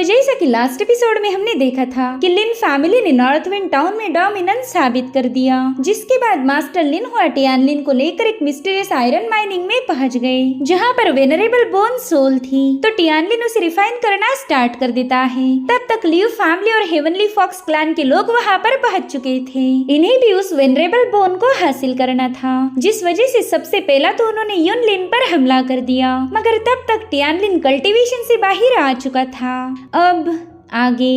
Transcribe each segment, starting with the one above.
जैसा कि last episode में हमने देखा था कि लिन फैमिली ने नॉर्थ विंड टाउन में डोमिनेंस साबित कर दिया, जिसके बाद मास्टर लिन हुआ टियान लिन को लेकर एक मिस्टीरियस आयरन माइनिंग में पहुंच गए, जहां पर वेनरेबल बोन सोल थी। तो टियान लिन उसे रिफाइन करना स्टार्ट कर देता है। तब तक लियू फैमिली और हेवनली फॉक्स क्लैन के लोग वहां पर पहुंच चुके थे। इन्हें भी उस वेनरेबल बोन को हासिल करना था, जिस वजह से सबसे पहला तो उन्होंने युन लिन पर हमला कर दिया, मगर तब तक टियान लिन कल्टीवेशन से बाहर आ चुका था। अब आगे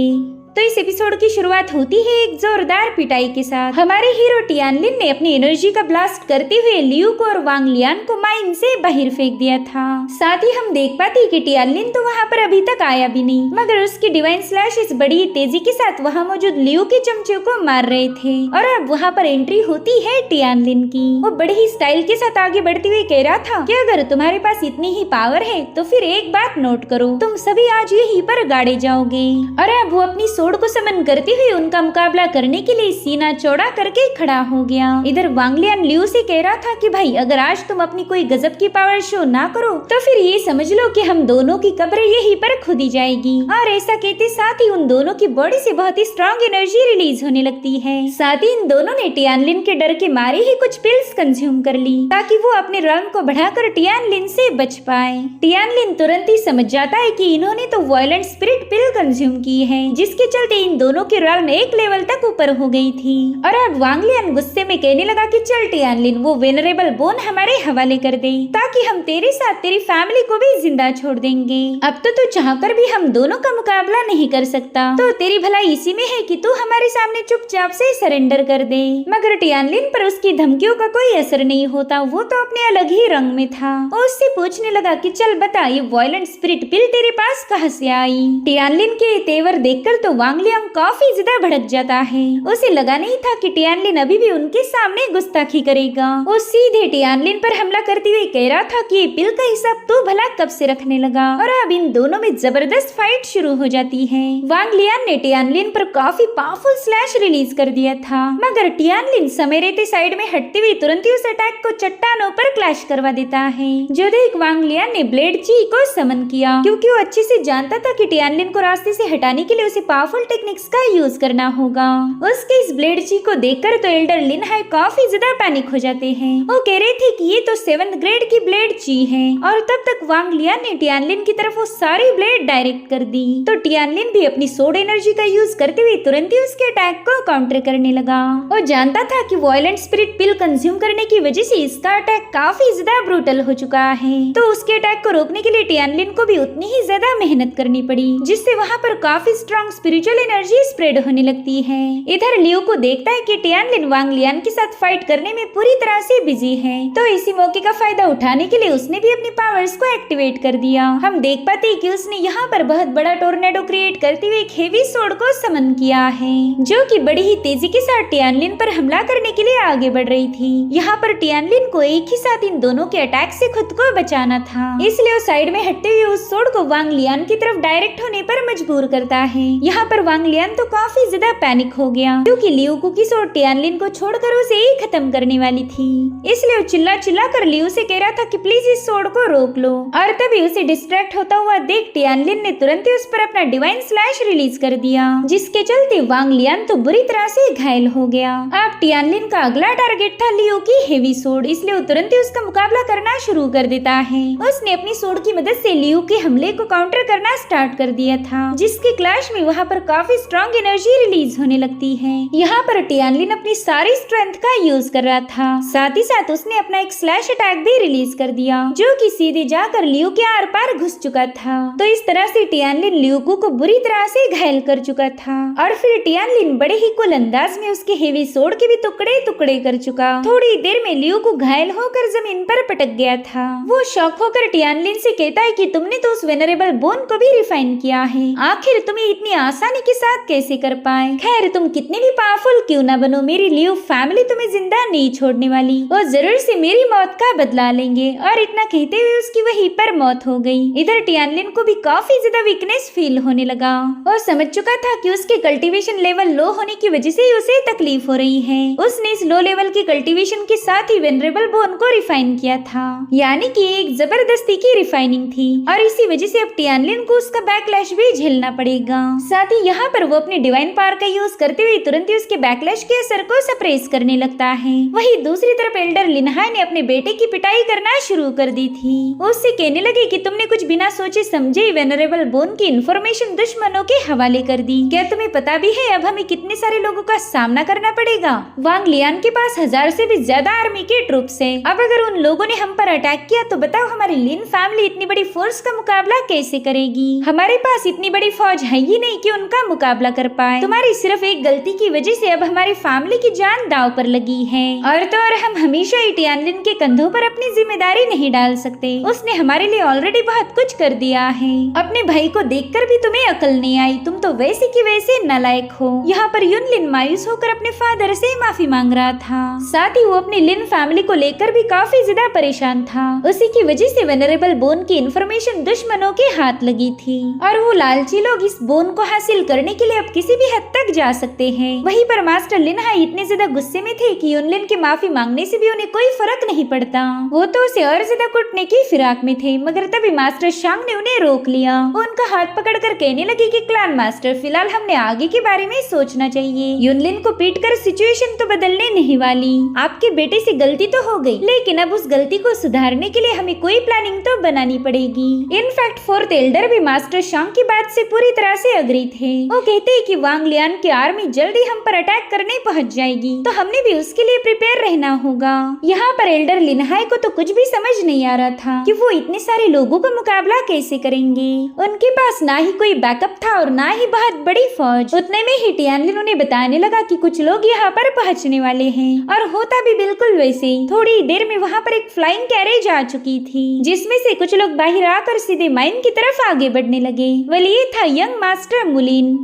तो इस एपिसोड की शुरुआत होती है एक जोरदार पिटाई के साथ। हमारे हीरो टियान लिन ने अपनी एनर्जी का ब्लास्ट करते हुए लियू को और वांग लियान को माइन से बाहर फेंक दिया था। साथ ही हम देख पाते कि टियान लिन तो वहाँ पर अभी तक आया भी नहीं, मगर उसकी डिवाइन स्लैशेस बड़ी तेजी के साथ वहाँ मौजूद लियू के चमचे को मार रहे थे। और अब वहाँ पर एंट्री होती है टियान लिन की। वो बड़े ही स्टाइल के साथ आगे बढ़ते हुए कह रहा था कि अगर तुम्हारे पास इतनी ही पावर है तो फिर एक बात नोट करो, तुम सभी आज यहीं पर गाड़े जाओगे। और अब वो अपनी सोड को समन करते हुए उनका मुकाबला करने के लिए सीना चौड़ा करके खड़ा हो गया। इधर वांग लियान लियू से कह रहा था कि भाई अगर आज तुम अपनी कोई गजब की पावर शो ना करो तो फिर ये समझ लो कि हम दोनों की कब्र यहीं पर खुदी जाएगी। और ऐसा कहते साथ ही उन दोनों की बॉडी से बहुत ही स्ट्रॉन्ग एनर्जी रिलीज होने लगती है। साथ ही इन दोनों ने टियान लिन के डर के मारे ही कुछ पिल्स कंज्यूम कर ली, ताकि वो अपने रंग को बढ़ाकर टियान लिन से बच पाए। टियान लिन तुरंत ही समझ जाता है कि इन्होंने तो वायलेंट स्पिरिट पिल कंज्यूम की है, जिसके चलते इन दोनों की रॉल में एक लेवल तक ऊपर हो गई थी। और अब वांग लियान गुस्से में कहने लगा कि चल टियान लिन वो वेनरेबल बोन हमारे हवाले कर दे, ताकि हम तेरे साथ तेरी फैमिली को भी जिंदा छोड़ देंगे। अब तो तू चाहकर भी हम दोनों का मुकाबला नहीं कर सकता, तो तेरी भलाई इसी में है कि तू हमारे सामने चुपचाप से सरेंडर कर दे। मगर टियान लिन पर उसकी धमकियों का कोई असर नहीं होता, वो तो अपने अलग ही रंग में था। और उससे पूछने लगा कि चल बता ये वायलेंट स्पिरिट पिल तेरे पास कहाँ से आई। टियान लिन के तेवर देखकर तो वांग लियान काफी ज्यादा भड़क जाता है। उसे लगा नहीं था कि टियान लिन अभी भी उनके सामने गुस्ताखी करेगा। वो सीधे टियान लिन पर हमला करते हुए कह रहा था कि ये पिल का हिसाब तू भला कब से रखने लगा। और अब इन दोनों में जबरदस्त फाइट शुरू हो जाती है। वांग लियान ने टियान लिन पर काफी पावरफुल स्लैश रिलीज कर दिया था, मगर टियान लिन समय रहते साइड में हटते हुए तुरंत ही उस अटैक को चट्टानों पर क्लैश करवा देता है। जो देख वांग लियान ने ब्लेड ची को समन किया, क्योंकि वो अच्छे से जानता था कि टियान लिन को रास्ते से हटाने के लिए उसे पावरफुल टेक्निक्स का यूज करना होगा। उसके इस ब्लेड ची को देखकर तो एल्डर लिन हाई काफी ज्यादा पैनिक हो जाते हैं। वो कह रहे थे कि ये तो 7th ग्रेड की ब्लेड ची है। और तब तक वांग लियान ने टियान लिन की तरफ वो सारी ब्लेड डायरेक्ट कर दी। तो टियान लिन भी अपनी सोड एनर्जी का यूज करते हुए तुरंत ही उसके अटैक को काउंटर करने लगा। वो जानता था कि वायलेंट स्पिरिट पिल कंज्यूम करने की वजह से इसका अटैक काफी ज्यादा ब्रूटल हो चुका है। तो उसके अटैक को रोकने के लिए टियान लिन को भी उतनी ही ज्यादा मेहनत करनी पड़ी, जिससे वहाँ पर काफी स्ट्रॉन्ग स्पिरिचुअल एनर्जी स्प्रेड होने लगती है। इधर लियू को देखता है कि टियान लिन वांग लियान के साथ फाइट करने में पूरी तरह से बिजी है, तो इसी मौके का फायदा उठाने के लिए उसने भी अपनी पावर्स को एक्टिवेट कर दिया। हम देख पाते हैं कि उसने यहाँ पर बहुत बड़ा टोर्नेडो क्रिएट करते हुए एक हेवी सोड को समन किया है, जो कि बड़ी ही तेजी के साथ टियान लिन पर हमला करने के लिए आगे बढ़ रही थी। यहाँ पर टियान लिन को एक ही साथ इन दोनों के अटैक से खुद को बचाना था, इसलिए वो साइड में हटते हुए उस सोड को वांग लियान की तरफ डायरेक्ट होने पर मजबूर करता है। यहाँ पर वांग लियान तो काफी ज्यादा पैनिक हो गया, क्योंकि लियू की सोड टियान लिन को छोड़कर उसे ही खत्म करने वाली थी। इसलिए वो चिल्ला चिल्ला कर लियू से कह रहा था कि प्लीज इस सोड को रोक लो। और तभी उसे डिस्ट्रैक्ट होता हुआ देख टियान लिन ने तुरंत ही उस पर अपना डिवाइन स्लैश रिलीज कर दिया, जिसके चलते वांग लियान तो बुरी तरह से घायल हो गया। अब टियान लिन का अगला टारगेट था लियू की हेवी सोड, इसलिए वो तुरंत ही उसका मुकाबला करना शुरू कर देता है। उसने अपनी सोड की मदद से लियू के हमले को काउंटर करना स्टार्ट कर दिया था, जिसके क्लैश में वहाँ पर काफी स्ट्रॉन्ग एनर्जी रिलीज होने लगती है। यहाँ पर टियान लिन अपनी सारी स्ट्रेंथ का यूज कर रहा था, साथ ही साथ उसने अपना एक स्लैश अटैक भी रिलीज कर दिया, जो कि सीधे जाकर लियू के आर पार घुस चुका था। तो इस तरह से टियान लिन लियू को बुरी तरह से घायल कर चुका था। और फिर टियान लिन बड़े ही कुल अंदाज में उसके हेवी सोड के भी टुकड़े टुकड़े कर चुका। थोड़ी देर में लियू को घायल होकर जमीन पर पटक गया था। वो शॉक होकर टियान लिन से कहता है कि तुमने तो उस वेनरेबल बोन को भी रिफाइन किया है, आखिर तुम्हें इतनी आसान आसानी के साथ कैसे कर पाए। खैर तुम कितने भी पावरफुल क्यों ना बनो, मेरी लियो फैमिली तुम्हें जिंदा नहीं छोड़ने वाली। वो जरूर से मेरी मौत का बदला लेंगे। और इतना कहते हुए उसकी वहीं पर मौत हो गई। इधर टियानलिन को भी काफी ज्यादा वीकनेस फील होने लगा। वो समझ चुका था कि उसके कल्टीवेशन लेवल लो होने की वजह से उसे तकलीफ हो रही है। उसने इस लो लेवल के कल्टीवेशन के साथ ही वेनरेबल बोन को रिफाइन किया था, यानी कि एक जबरदस्ती की रिफाइनिंग थी। और इसी वजह से अब टियानलिन को उसका बैकलैश भी झेलना पड़ेगा। साथ ही यहाँ पर वो अपने डिवाइन पावर का यूज करते हुए तुरंत ही उसके बैकलैश के असर को सप्रेस करने लगता है। वही दूसरी तरफ एल्डर लिनहाई ने अपने बेटे की पिटाई करना शुरू कर दी थी। उससे कहने लगे कि तुमने कुछ बिना सोचे समझे वेनरेबल बोन की इंफॉर्मेशन दुश्मनों के हवाले कर दी। क्या तुम्हें पता भी है अब हमें कितने सारे लोगों का सामना करना पड़ेगा। वांग लियान के पास 1000 से भी ज्यादा आर्मी के ट्रूप्स है। अब अगर उन लोगों ने हम पर अटैक किया तो बताओ हमारी लिन फैमिली इतनी बड़ी फोर्स का मुकाबला कैसे करेगी। हमारे पास इतनी बड़ी फौज है ही नहीं कि उनका मुकाबला कर पाए। तुम्हारी सिर्फ एक गलती की वजह से अब हमारी फैमिली की जान दांव पर लगी है। और तो और हम हमेशा ही टियानलिन के कंधों पर अपनी जिम्मेदारी नहीं डाल सकते। उसने हमारे लिए ऑलरेडी बहुत कुछ कर दिया है। अपने भाई को देखकर भी तुम्हें अकल नहीं आई, तुम तो वैसे की वैसे नालायक हो। यहाँ पर युनलिन मायूस होकर अपने फादर से माफी मांग रहा था। साथ ही वो अपनी लिन फैमिली को लेकर भी काफी ज्यादा परेशान था। उसी की वजह से वेनरेबल बोन की इंफॉर्मेशन दुश्मनों के हाथ लगी थी। और वो लालची लोग इस बोन को हासिल करने के लिए अब किसी भी हद तक जा सकते हैं। वहीं पर मास्टर लिनहाई इतने ज्यादा गुस्से में थे कि युनलिन के माफी मांगने से भी उन्हें कोई फर्क नहीं पड़ता। वो तो उसे और ज्यादा कुटने की फिराक में थे, मगर तभी मास्टर शांग ने उन्हें रोक लिया। वो उनका हाथ पकड़कर कहने लगे कि क्लैन मास्टर फिलहाल हमने आगे के बारे में सोचना चाहिए। युनलिन को पीटकर सिचुएशन तो बदलने नहीं वाली। आपके बेटे से गलती तो हो गई, लेकिन अब उस गलती को सुधारने के लिए हमें कोई प्लानिंग तो बनानी पड़ेगी। इनफैक्ट फोर्थ एल्डर भी मास्टर शांग की बात से पूरी तरह से अग्री थे। वो कहते हैं कि वांग लियान की आर्मी जल्दी हम पर अटैक करने पहुंच जाएगी, तो हमने भी उसके लिए प्रिपेयर रहना होगा। यहाँ पर एल्डर लिनहाई को तो कुछ भी समझ नहीं आ रहा था कि वो इतने सारे लोगों का मुकाबला कैसे करेंगे। उनके पास ना ही कोई बैकअप था और ना ही बहुत बड़ी फौज। उतने में ही टियानलिन उन्हें बताने लगा कि कुछ लोग यहाँ पर पहुँचने वाले हैं। और होता भी बिल्कुल वैसे ही। थोड़ी देर में वहाँ पर एक फ्लाइंग कैरेज आ चुकी थी, जिसमें से कुछ लोग बाहर आकर सीधे माइन की तरफ आगे बढ़ने लगे। वह ये था यंग मास्टर मुलिन।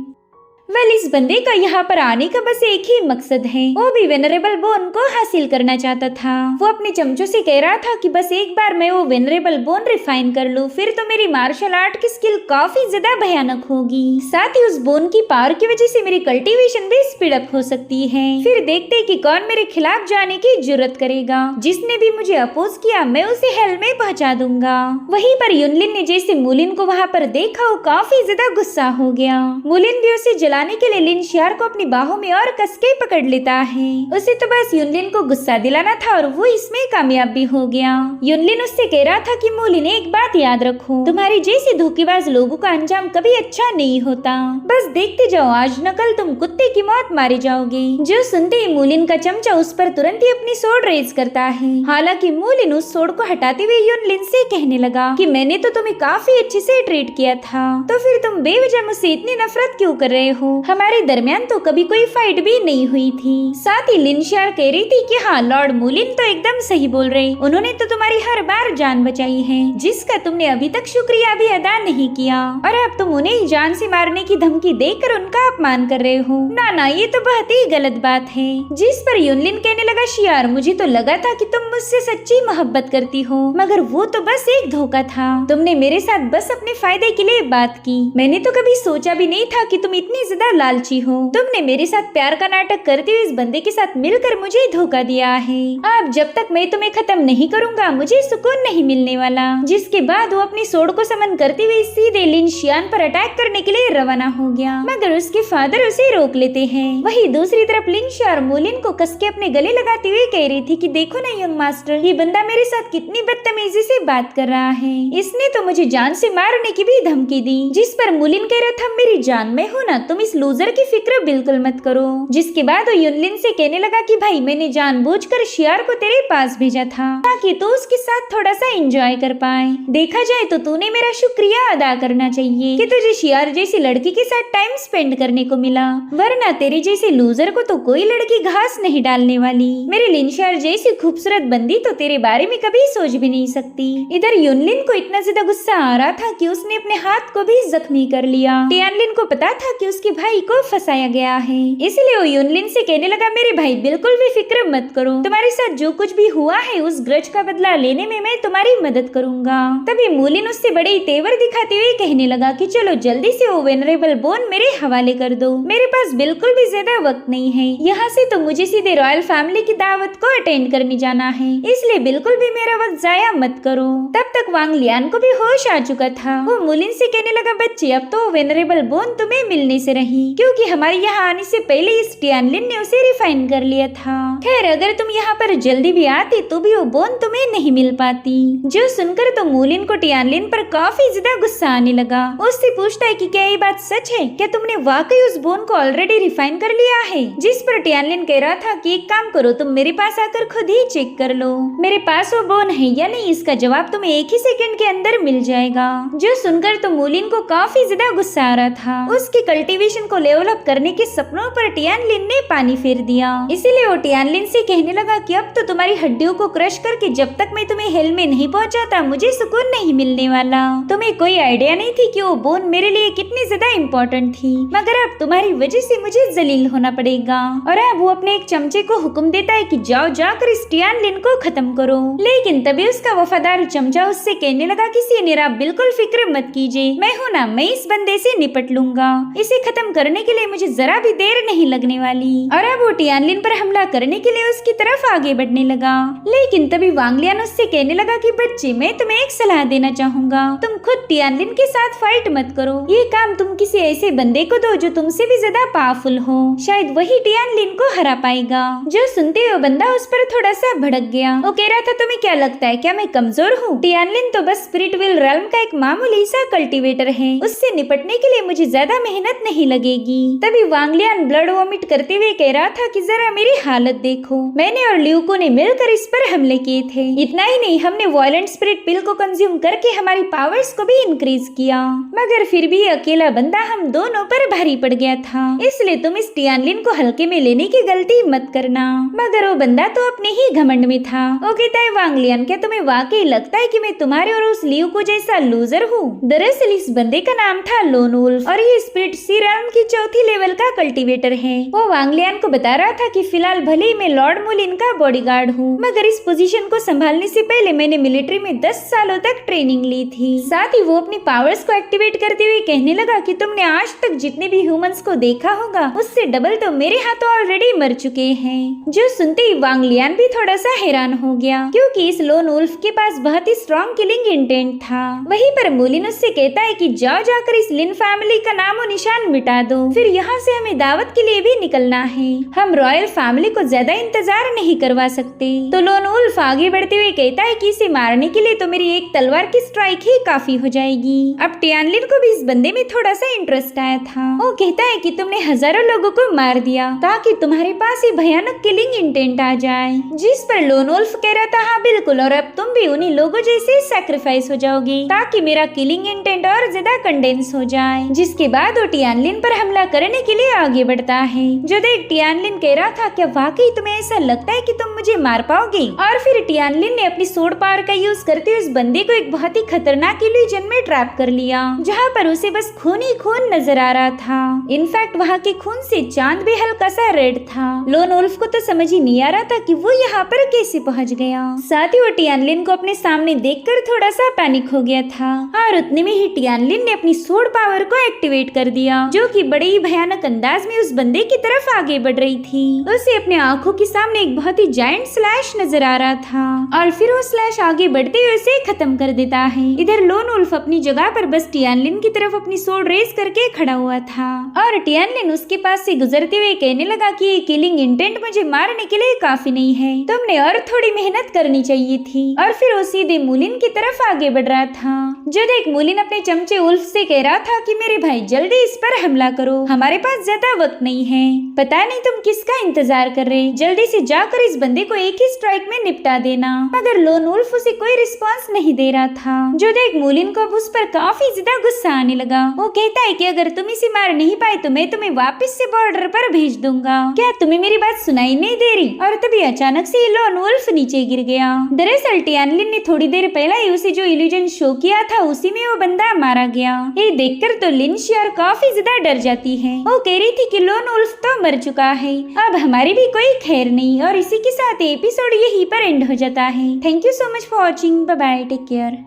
इस बंदे का यहाँ पर आने का बस एक ही मकसद है, वो भी वेनरेबल बोन को हासिल करना चाहता था। वो अपने चमचों से कह रहा था कि बस एक बार मैं वो वेनरेबल बोन रिफाइन कर लूं, फिर तो मेरी मार्शल आर्ट की स्किल काफी ज्यादा भयानक होगी। साथ ही उस बोन की पावर की वजह से मेरी कल्टीवेशन भी स्पीड अप हो सकती है। फिर देखते कि कौन मेरे खिलाफ जाने की जरूरत करेगा। जिसने भी मुझे अपोज किया मैं उसे हेल में पहुंचा दूंगा। वहीं पर युनलिन ने जैसे मुलिन को वहाँ पर देखा, वो काफी ज्यादा गुस्सा हो गया। मुलिन भी उसे जलाने के लिए लिन शियार को अपनी बाहों में और कसके पकड़ लेता है। उसे तो बस युनलिन को गुस्सा दिलाना था और वो इसमें कामयाब भी हो गया। युनलिन उससे कह रहा था कि मुलिन एक बात याद रखो, तुम्हारी जैसे धोखेबाज लोगों का अंजाम कभी अच्छा नहीं होता। बस देखते जाओ, आज न कल तुम कुत्ते की मौत मारे जाओगे। जो सुनते ही मुलिन का चमचा उस पर तुरंत ही अपनी सोड रेज करता है। हालांकि मुलिन उस सोड को हटाते हुए युनलिन से कहने लगा कि मैंने तो तुम्हें काफी अच्छे से ट्रीट किया था, तो फिर तुम बेवजह मुझसे इतनी नफरत क्यों कर रहे हो। हमारे दरमियान तो कभी कोई फाइट भी नहीं हुई थी। साथ ही लिन शियार कह रही थी कि हाँ, लॉर्ड मुलिन तो एकदम सही बोल रहे, उन्होंने तो तुम्हारी हर बार जान बचाई है, जिसका तुमने अभी तक शुक्रिया भी अदा नहीं किया, और अब तुम उन्हें जान से मारने की धमकी देकर उनका अपमान कर रहे हो। ना, ये तो बहुत ही गलत बात है। जिस पर युनलिन कहने लगा, शियार मुझे तो लगा था कि तुम मुझसे सच्ची मोहब्बत करती हो, मगर वो तो बस एक धोखा था। तुमने मेरे साथ बस अपने फायदे के लिए बात की। मैंने तो कभी सोचा भी नहीं था कि तुम इतनी ज्यादा लालची हो। तुमने मेरे साथ प्यार का नाटक करते हुए इस बंदे के साथ मिलकर मुझे धोखा दिया है। अब जब तक मैं तुम्हें खत्म नहीं करूंगा मुझे सुकून नहीं मिलने वाला। जिसके बाद वो अपनी सोड को समन करते हुए सीधे लिन शियान पर अटैक करने के लिए रवाना हो गया, मगर उसके फादर उसे रोक लेते हैं। वही दूसरी तरफ लिन शियार मुलिन को कसके अपने गले लगाते हुए कह रही थी कि देखो ना यंग मास्टर, ये बंदा मेरे साथ कितनी बदतमीजी से बात कर रहा है। इसने तो मुझे जान से मारने की भी धमकी दी। जिस पर मुलिन कह रहा था, मेरी जान में हो ना, तुम इस लूजर की फिक्र बिल्कुल मत करो। जिसके बाद वो युनलिन से कहने लगा कि भाई मैंने जानबूझकर शियार को तेरे पास भेजा था ताकि तू उसके साथ थोड़ा सा एंजॉय कर पाए। देखा जाए तो तूने मेरा शुक्रिया अदा करना चाहिए कि तुझे शियार जैसी लड़की के साथ टाइम स्पेंड करने को मिला, वरना तेरे जैसे लूजर को तो कोई लड़की घास नहीं डालने वाली। मेरे लिन शियार जैसी खूबसूरत बंदी तो तेरे बारे में कभी सोच भी नहीं सकती। इधर युनलिन को इतना ज्यादा गुस्सा आ रहा था कि उसने अपने हाथ को भी जख्मी कर लिया। टियानलिन को पता था कि उसकी उसके भाई को फंसाया गया है। इसलिए वो यूनलिन से कहने लगा, मेरे भाई बिल्कुल भी फिक्र मत करो, तुम्हारे साथ जो कुछ भी हुआ है उस ग्रज का बदला लेने में मैं तुम्हारी मदद करूंगा। तभी मूलिन उससे बड़े तेवर दिखाते हुए कहने लगा कि चलो जल्दी से वो वेनरेबल बोन मेरे हवाले कर दो, मेरे पास बिल्कुल भी ज्यादा वक्त नहीं है। यहाँ से तो मुझे सीधे रॉयल फैमिली की दावत को अटेंड करने जाना है, इसलिए बिल्कुल भी मेरा वक्त जाया मत करो। तब तक वांग लियान को भी होश आ चुका था। वो मूलिन से कहने लगा, बच्चे अब तो वेनरेबल बोन तुम्हें मिलने से रही, क्योंकि हमारे यहाँ आने से पहले इस टियानलिन ने उसे रिफाइन कर लिया था। खैर अगर तुम यहाँ पर जल्दी भी आती तो भी वो बोन तुम्हें नहीं मिल पाती। जो सुनकर तो मूलिन को टियानलिन पर काफी ज्यादा गुस्सा आने लगा। उससे पूछता है कि क्या ये बात सच है, क्या तुमने वाकई उस बोन को ऑलरेडी रिफाइन कर लिया है? जिस पर टियानलिन कह रहा था कि एक काम करो, तुम मेरे पास आकर खुद ही चेक कर लो मेरे पास वो बोन है या नहीं, इसका जवाब तुम्हें एक ही सेकंड के अंदर मिल जाएगा। जो सुनकर तो मूलिन को काफी ज्यादा गुस्सा आ रहा था। उसकी कल्टीवेशन को डेवलप करने के सपनों पर टियानलिन ने पानी फेर दिया। इसीलिए वो टियानलिन से कहने लगा कि अब तो तुम्हारी हड्डियों को क्रश करके जब तक मैं तुम्हें हेल में नहीं पहुंचाता मुझे सुकून नहीं मिलने वाला। तुम्हें कोई आइडिया नहीं थी कि वो बोन मेरे लिए कितनी ज्यादा इम्पोर्टेंट थी, मगर अब तुम्हारी वजह से मुझे जलील होना पड़ेगा। और अब वो अपने एक चमचे को हुक्म देता है कि जाओ जाकर इस टियानलिन को खत्म करो। लेकिन तभी उसका वफादार चमचा उससे कहने लगा कि सीनियर आप बिल्कुल फिक्र मत कीजिए, मैं हूँ ना, मैं इस बंदे से निपट लूंगा। इसे खत्म करने के लिए मुझे जरा भी देर नहीं लगने वाली। और अब वो टियानलिन पर हमला करने के लिए उसकी तरफ आगे बढ़ने लगा। लेकिन तभी वांग लियान उससे कहने लगा कि बच्चे मैं तुम्हें एक सलाह देना चाहूंगा, तुम खुद टियानलिन के साथ फाइट मत करो, ये काम तुम किसी ऐसे बंदे को दो जो तुमसे भी ज्यादा पावरफुल हो, शायद वही टियानलिन को हरा पाएगा। जो सुनते हुए बंदा उस पर थोड़ा सा भड़क गया। वो कह रहा था तुम्हें क्या लगता है, क्या मैं कमजोर हूँ? टियानलिन तो बस स्पिरिचुअल रेल्म का एक मामूली सा कल्टीवेटर है, उससे निपटने के लिए मुझे ज्यादा मेहनत नहीं लगेगी। तभी वांग लियान ब्लड वॉमिट करते हुए कह रहा था कि जरा मेरी हालत देखो, मैंने और ल्यूको ने मिलकर इस पर हमले किए थे। इतना ही नहीं, हमने वायलेंट स्पिरिट पिल को कंज्यूम करके हमारी पावर्स को भी इंक्रीज किया, मगर फिर भी अकेला बंदा हम दोनों पर भारी पड़ गया था। इसलिए तुम इस टियानलिन को हल्के में लेने की गलती मत करना। मगर वो बंदा तो अपने ही घमंड में था। वो कहता है वांग लियान क्या तुम्हें वाकई लगता है कि मैं तुम्हारे और उस ल्यूको जैसा लूजर हूँ? दरअसल इस बंदे का नाम था लोन वुल्फ और ये स्पिरिट सी रेल्म की चौथी लेवल का कल्टीवेटर है। वो वांग लियान को बता रहा था कि फिलहाल भले ही मैं लॉर्ड मूलिन का बॉडीगार्ड हूँ, मगर इस पोजीशन को संभालने से पहले मैंने मिलिट्री में 10 सालों तक ट्रेनिंग ली थी। साथ ही वो अपनी पावर्स को एक्टिवेट करते हुए कहने लगा कि तुमने आज तक जितने भी ह्यूमंस को देखा होगा उससे डबल तो मेरे हाथों ऑलरेडी मर चुके हैं। जो सुनते ही वांग लियान भी थोड़ा सा हैरान हो गया, क्योंकि इस लोन वुल्फ के पास बहुत ही स्ट्रॉन्ग किलिंग इंटेंट था। वहीं पर मूलिन उससे कहता है कि जाओ जाकर इस लिन फैमिली का नामो निशान मिटा दो, फिर यहाँ से हमें दावत के लिए भी निकलना है, हम रॉयल फैमिली को ज्यादा इंतजार नहीं करवा सकते। तो लोन वुल्फ आगे बढ़ते हुए कहता है कि इसे मारने के लिए तो मेरी एक तलवार की स्ट्राइक ही काफी हो जाएगी। अब टियानलिन को भी इस बंदे में थोड़ा सा इंटरेस्ट आया था। वो कहता है कि तुमने हजारों लोगों को मार दिया ताकि तुम्हारे पास ही भयानक किलिंग इंटेंट आ जाए। जिस पर लोन वुल्फ कह रहा था हाँ बिल्कुल, और अब तुम भी उन्हीं लोगों जैसे सैक्रिफाइस हो जाओगी ताकि मेरा किलिंग इंटेंट और ज्यादा कंडेंस हो जाए। जिसके बाद वो टियानलिन पर हमला करने के लिए आगे बढ़ता है। जो देख टियानलिन कह रहा था क्या वाकई तुम्हें ऐसा लगता है कि तुम मुझे मार पाओगे? और फिर टियानलिन ने अपनी सोड पावर का यूज करते हुए इस बंदे को एक बहुत ही खतरनाक इल्यूजन में ट्रैप कर लिया, जहाँ पर उसे बस खून ही खून नजर आ रहा था। इनफैक्ट वहाँ के खून से चांद भी हल्का सा रेड था। लोन वुल्फ को तो समझ ही नहीं आ रहा था कि वो यहाँ पर कैसे पहुँच गया। साथ ही वो टियानलिन को अपने सामने देखकर थोड़ा सा पैनिक हो गया था और उतने में ही टियानलिन ने अपनी सोड पावर को एक्टिवेट कर दिया, जो कि बड़े ही भयानक अंदाज में उस बंदे की तरफ आगे बढ़ रही थी। उसे अपने आंखों के सामने एक बहुत ही जायंट स्लैश नजर आ रहा था और फिर वो स्लैश आगे बढ़ते हुए उसे खत्म कर देता है। इधर लोन वुल्फ अपनी जगह पर बस टियानलिन की तरफ अपनी सोड रेस करके खड़ा हुआ था और टियानलिन उसके पास से गुजरते हुए कहने लगा कि ये किलिंग इंटेंट मुझे मारने के लिए काफी नहीं है, तुमने और थोड़ी मेहनत करनी चाहिए थी। और फिर वो सीधे मूलिन की तरफ आगे बढ़ रहा था। जो देख मूलिन अपने चमचे वुल्फ से कह रहा था कि मेरे भाई जल्दी इस पर हमला करो, हमारे पास ज्यादा वक्त नहीं है, पता नहीं तुम किसका इंतजार कर रहे, जल्दी से जाकर इस बंदे को एक ही स्ट्राइक में निपटा देना। मगर लोन वुल्फ उसे कोई रिस्पांस नहीं दे रहा था। जो देख मूलिन को अब उस पर काफी ज्यादा गुस्सा आने लगा। वो कहता है कि अगर तुम इसे मार नहीं पाए तो मैं तुम्हें वापस से बॉर्डर पर भेज दूंगा, क्या तुम्हें मेरी बात सुनाई नहीं दे रही? और तभी अचानक से लोन वुल्फ नीचे गिर गया। दरअसल टियानलिन ने थोड़ी देर पहले ही उसे जो इल्यूजन शो किया था उसी में वो बंदा मारा गया। ये देखकर तो लिन शियर काफी ज्यादा वह डर जाती है। वो कह रही थी कि लोन वुल्फ तो मर चुका है, अब हमारी भी कोई खैर नहीं। और इसी के साथ एपिसोड यहीं पर एंड हो जाता है। Thank you so much for watching. Bye bye, take care.